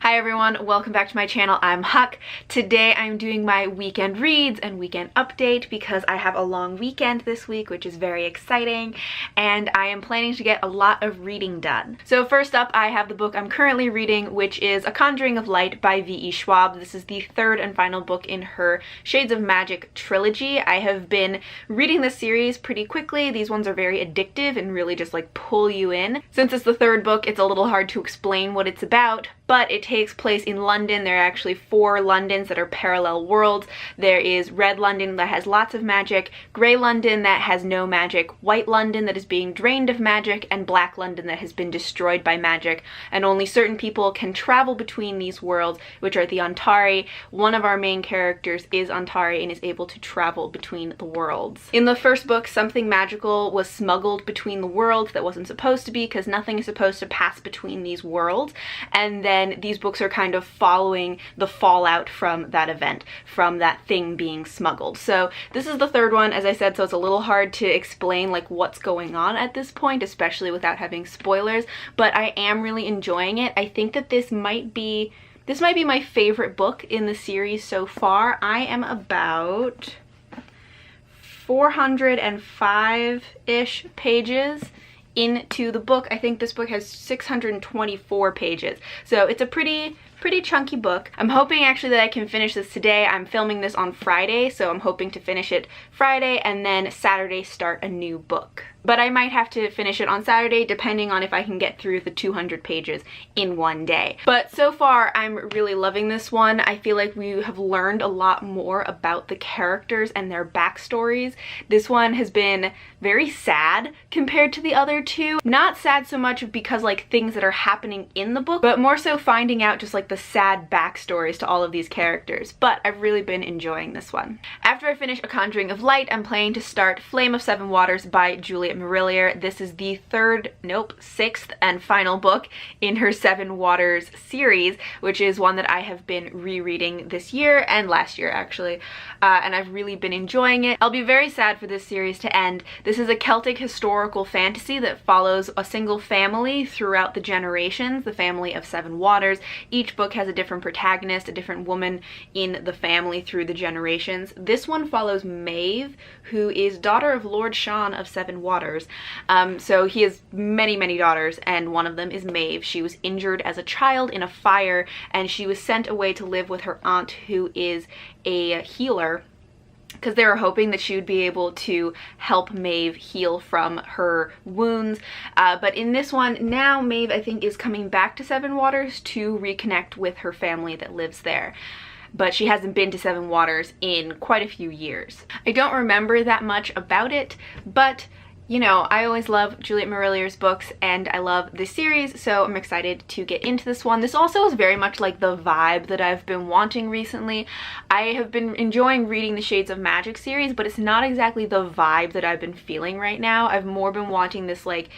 Hi everyone, welcome back to my channel. I'm Huck. Today I'm doing my weekend reads and weekend update because I have a long weekend this week, which is very exciting, and I am planning to get a lot of reading done. So first up, I have the book I'm currently reading, which is A Conjuring of Light by V.E. Schwab. This is the third and final book in her Shades of Magic trilogy. I have been reading this series pretty quickly. These ones are very addictive and really just like pull you in. Since it's the third book, it's a little hard to explain what it's about, but it takes place in London. There are actually 4 Londons that are parallel worlds. There is Red London that has lots of magic, Grey London that has no magic, White London that is being drained of magic, and Black London that has been destroyed by magic. And only certain people can travel between these worlds, which are the Antari. One of our main characters is Antari and is able to travel between the worlds. In the first book, something magical was smuggled between the worlds that wasn't supposed to be, because nothing is supposed to pass between these worlds. And then these books are kind of following the fallout from that event, from that thing being smuggled. So this is the third one, as I said, so it's a little hard to explain like what's going on at this point, especially without having spoilers, but I am really enjoying it. I think that this might be my favorite book in the series so far. I am about 405-ish pages into the book. I think this book has 624 pages, so it's a pretty chunky book. I'm hoping actually that I can finish this today. I'm filming this on Friday, so I'm hoping to finish it Friday and then Saturday start a new book. But I might have to finish it on Saturday depending on if I can get through the 200 pages in one day. But so far, I'm really loving this one. I feel like we have learned a lot more about the characters and their backstories. This one has been very sad compared to the other two. Not sad so much because like things that are happening in the book, but more so finding out just like the sad backstories to all of these characters. But I've really been enjoying this one. After I finish A Conjuring of Light, I'm planning to start Flame of Seven Waters by William Eliot. This is the sixth and final book in her Seven Waters series, which is one that I have been rereading this year and last year actually, and I've really been enjoying it. I'll be very sad for this series to end. This is a Celtic historical fantasy that follows a single family throughout the generations, the family of Seven Waters. Each book has a different protagonist, a different woman in the family through the generations. This one follows Maeve, who is daughter of Lord Sean of Seven Waters. So he has many daughters, and one of them is Maeve. She was injured as a child in a fire, and she was sent away to live with her aunt, who is a healer, because they were hoping that she would be able to help Maeve heal from her wounds. But in this one, now Maeve, I think, is coming back to Seven Waters to reconnect with her family that lives there. But she hasn't been to Seven Waters in quite a few years. I don't remember that much about it, but you know, I always love William Eliot's books and I love this series, so I'm excited to get into this one. This also is very much like the vibe that I've been wanting recently. I have been enjoying reading the Shades of Magic series, but it's not exactly the vibe that I've been feeling right now. I've more been wanting this like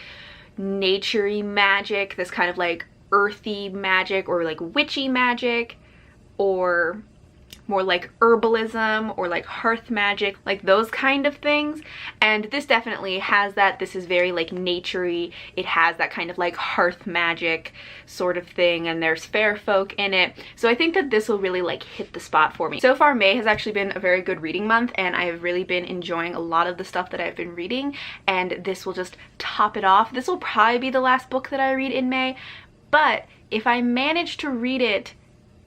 nature-y magic, this kind of like earthy magic, or like witchy magic, or more like herbalism or like hearth magic, like those kind of things. And this definitely has that. This is very like nature-y. It has that kind of like hearth magic sort of thing, and there's fair folk in it. So I think that this will really like hit the spot for me. So far, May has actually been a very good reading month, and I have really been enjoying a lot of the stuff that I've been reading, and this will just top it off. This will probably be the last book that I read in May, but if I manage to read it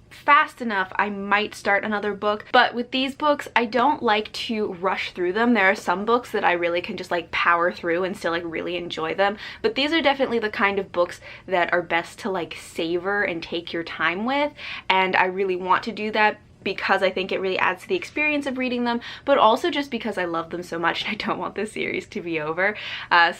fast enough, I might start another book. But with these books, I don't like to rush through them. There are some books that I really can just like power through and still like really enjoy them, but these are definitely the kind of books that are best to like savor and take your time with, and I really want to do that because I think it really adds to the experience of reading them, but also just because I love them so much and I don't want this series to be over.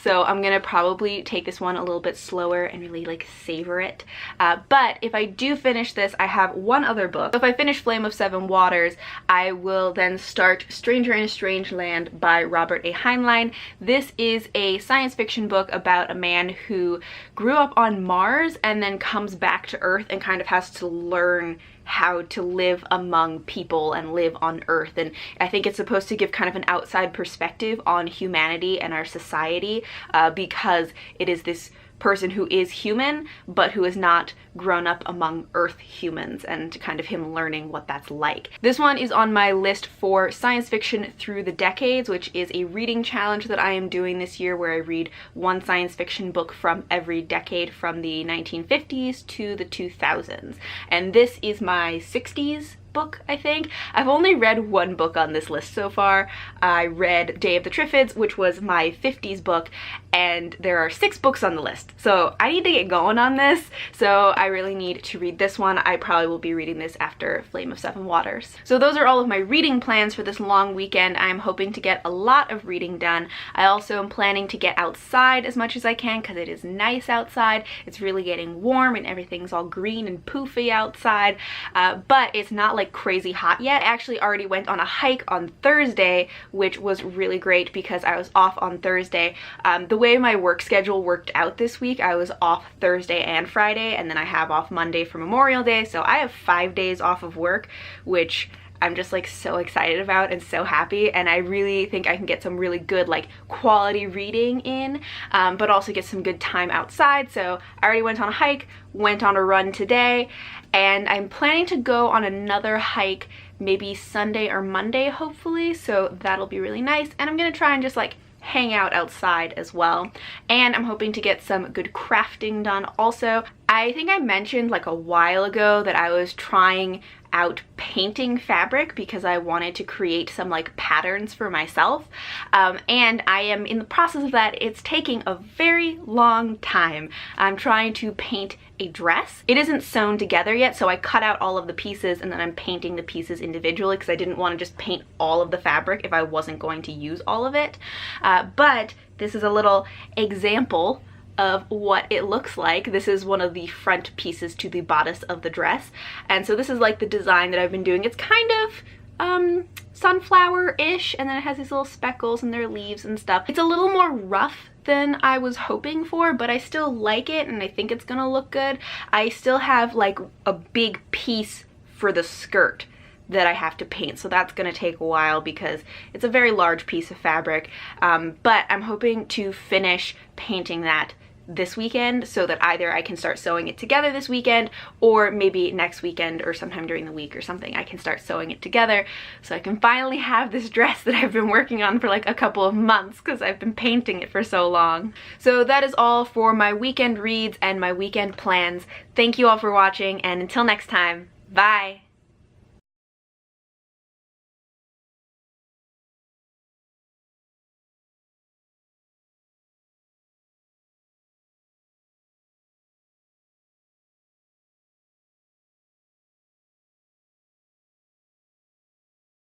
So I'm gonna probably take this one a little bit slower and really like savor it. But if I do finish this, I have one other book. So if I finish Flame of Seven Waters, I will then start Stranger in a Strange Land by Robert A. Heinlein. This is a science fiction book about a man who grew up on Mars and then comes back to Earth and kind of has to learn how to live among people and live on Earth. And I think it's supposed to give kind of an outside perspective on humanity and our society, because it is this person who is human, but who is not grown up among Earth humans, and kind of him learning what that's like. This one is on my list for science fiction through the decades, which is a reading challenge that I am doing this year where I read one science fiction book from every decade from the 1950s to the 2000s. And this is my 60s book, I think. I've only read one book on this list so far. I read Day of the Triffids, which was my 50s book, and there are 6 books on the list. So I need to get going on this, so I really need to read this one. I probably will be reading this after Flame of Seven Waters. So those are all of my reading plans for this long weekend. I'm hoping to get a lot of reading done. I also am planning to get outside as much as I can because it is nice outside. It's really getting warm and everything's all green and poofy outside, but it's not like crazy hot yet. I actually already went on a hike on Thursday, which was really great because I was off on Thursday. The way my work schedule worked out this week, I was off Thursday and Friday, and then I have off Monday for Memorial Day, so I have 5 days off of work, which I'm just like so excited about and so happy, and I really think I can get some really good like quality reading in, but also get some good time outside. So I already went on a hike, went on a run today, and I'm planning to go on another hike maybe Sunday or Monday hopefully, so that'll be really nice. And I'm gonna try and just like hang out outside as well, and I'm hoping to get some good crafting done also. I think I mentioned like a while ago that I was trying out painting fabric because I wanted to create some like patterns for myself, and I am in the process of that. It's taking a very long time. I'm trying to paint a dress. It isn't sewn together yet, so I cut out all of the pieces and then I'm painting the pieces individually because I didn't want to just paint all of the fabric if I wasn't going to use all of it. But this is a little example of what it looks like. This is one of the front pieces to the bodice of the dress, and so this is like the design that I've been doing. It's kind of sunflower-ish, and then it has these little speckles and their leaves and stuff. It's a little more rough than I was hoping for, but I still like it and I think it's gonna look good. I still have like a big piece for the skirt that I have to paint, so that's gonna take a while because it's a very large piece of fabric, but I'm hoping to finish painting that this weekend so that either I can start sewing it together this weekend, or maybe next weekend or sometime during the week or something I can start sewing it together so I can finally have this dress that I've been working on for like a couple of months because I've been painting it for so long. So that is all for my weekend reads and my weekend plans. Thank you all for watching, and until next time, bye!